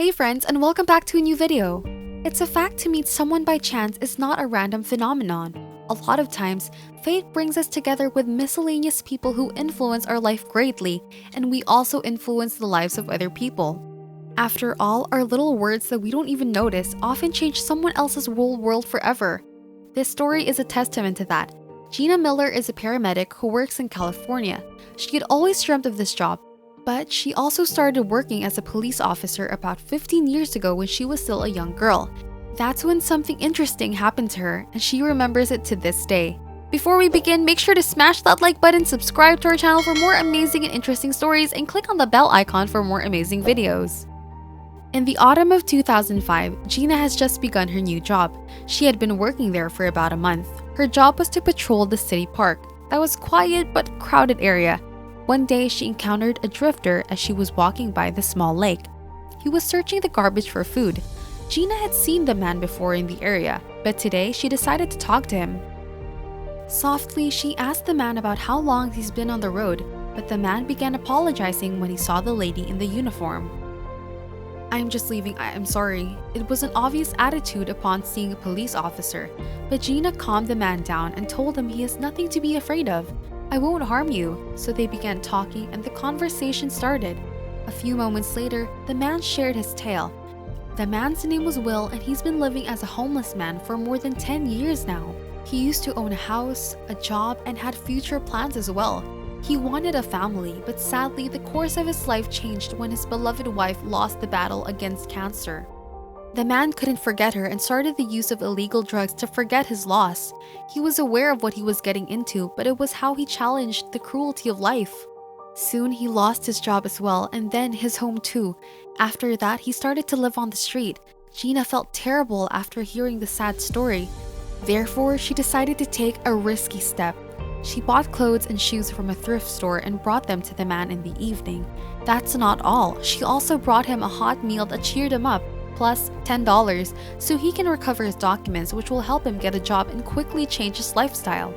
Hey friends, and welcome back to a new video. It's a fact to meet someone by chance is not a random phenomenon. A lot of times, fate brings us together with miscellaneous people who influence our life greatly, and we also influence the lives of other people. After all, our little words that we don't even notice often change someone else's whole world forever. This story is a testament to that. Gina Miller is a paramedic who works in California. She had always dreamt of this job, but she also started working as a police officer about 15 years ago when she was still a young girl. That's when something interesting happened to her, and she remembers it to this day. Before we begin, make sure to smash that like button, subscribe to our channel for more amazing and interesting stories, and click on the bell icon for more amazing videos. In the autumn of 2005, Gina has just begun her new job. She had been working there for about a month. Her job was to patrol the city park. That was quiet but crowded area. One day, she encountered a drifter as she was walking by the small lake. He was searching the garbage for food. Gina had seen the man before in the area, but today she decided to talk to him. Softly, she asked the man about how long he's been on the road, but the man began apologizing when he saw the lady in the uniform. "I'm just leaving, I'm sorry." It was an obvious attitude upon seeing a police officer, but Gina calmed the man down and told him he has nothing to be afraid of. "I won't harm you." So they began talking and the conversation started. A few moments later, the man shared his tale. The man's name was Will, and he's been living as a homeless man for more than 10 years now. He used to own a house, a job, and had future plans as well. He wanted a family, but sadly, the course of his life changed when his beloved wife lost the battle against cancer. The man couldn't forget her and started the use of illegal drugs to forget his loss. He was aware of what he was getting into, but it was how he challenged the cruelty of life. Soon, he lost his job as well, and then his home too. After that, he started to live on the street. Gina felt terrible after hearing the sad story. Therefore, she decided to take a risky step. She bought clothes and shoes from a thrift store and brought them to the man in the evening. That's not all. She also brought him a hot meal that cheered him up, plus $10, so he can recover his documents, which will help him get a job and quickly change his lifestyle.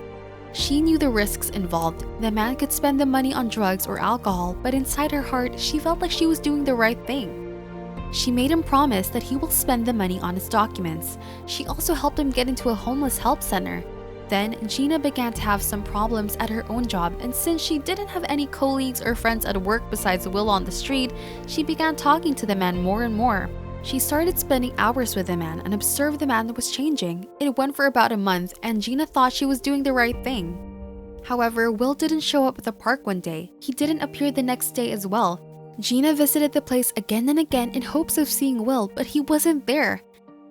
She knew the risks involved. The man could spend the money on drugs or alcohol, but inside her heart, she felt like she was doing the right thing. She made him promise that he will spend the money on his documents. She also helped him get into a homeless help center. Then, Gina began to have some problems at her own job, and since she didn't have any colleagues or friends at work besides Will on the street, she began talking to the man more and more. She started spending hours with the man and observed the man that was changing. It went for about a month, and Gina thought she was doing the right thing. However, Will didn't show up at the park one day. He didn't appear the next day as well. Gina visited the place again and again in hopes of seeing Will, but he wasn't there.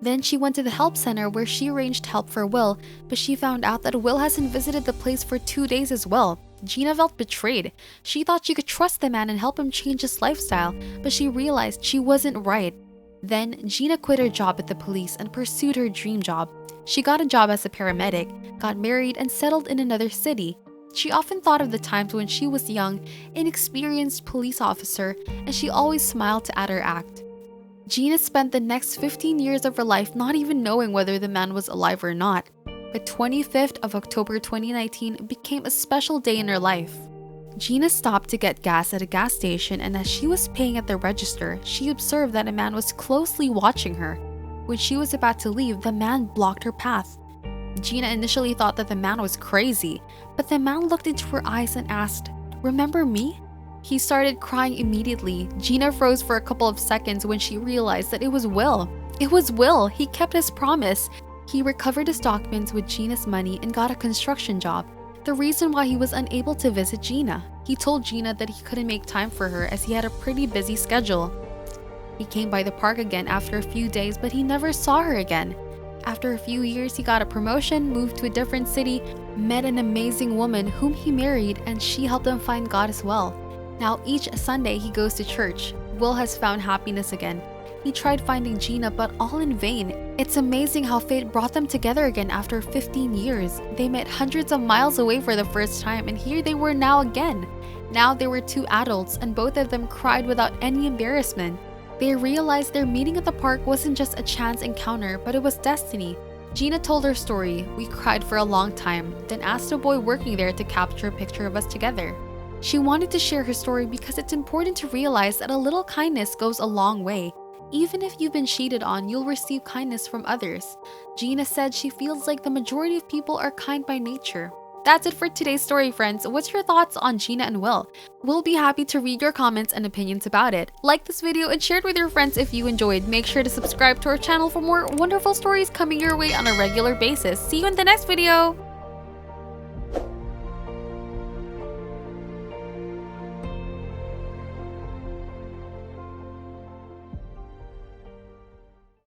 Then she went to the help center where she arranged help for Will, but she found out that Will hasn't visited the place for 2 days as well. Gina felt betrayed. She thought she could trust the man and help him change his lifestyle, but she realized she wasn't right. Then, Gina quit her job at the police and pursued her dream job. She got a job as a paramedic, got married, and settled in another city. She often thought of the times when she was young, inexperienced police officer, and she always smiled to add her act. Gina spent the next 15 years of her life not even knowing whether the man was alive or not. But 25th of October 2019 became a special day in her life. Gina stopped to get gas at a gas station, and as she was paying at the register, she observed that a man was closely watching her. When she was about to leave, the man blocked her path. Gina initially thought that the man was crazy, but the man looked into her eyes and asked, "Remember me?" He started crying immediately. Gina froze for a couple of seconds when she realized that it was Will. It was Will! He kept his promise. He recovered his documents with Gina's money and got a construction job. The reason why he was unable to visit Gina. He told Gina that he couldn't make time for her as he had a pretty busy schedule. He came by the park again after a few days, but he never saw her again. After a few years, he got a promotion, moved to a different city, met an amazing woman whom he married, and she helped him find God as well. Now, each Sunday he goes to church. Will has found happiness again. He tried finding Gina, but all in vain. It's amazing how fate brought them together again after 15 years. They met hundreds of miles away for the first time, and here they were now again. Now they were two adults, and both of them cried without any embarrassment. They realized their meeting at the park wasn't just a chance encounter, but it was destiny. Gina told her story. "We cried for a long time, then asked a boy working there to capture a picture of us together." She wanted to share her story because it's important to realize that a little kindness goes a long way. Even if you've been cheated on, you'll receive kindness from others. Gina said she feels like the majority of people are kind by nature. That's it for today's story, friends. What's your thoughts on Gina and Will? We'll be happy to read your comments and opinions about it. Like this video and share it with your friends if you enjoyed. Make sure to subscribe to our channel for more wonderful stories coming your way on a regular basis. See you in the next video!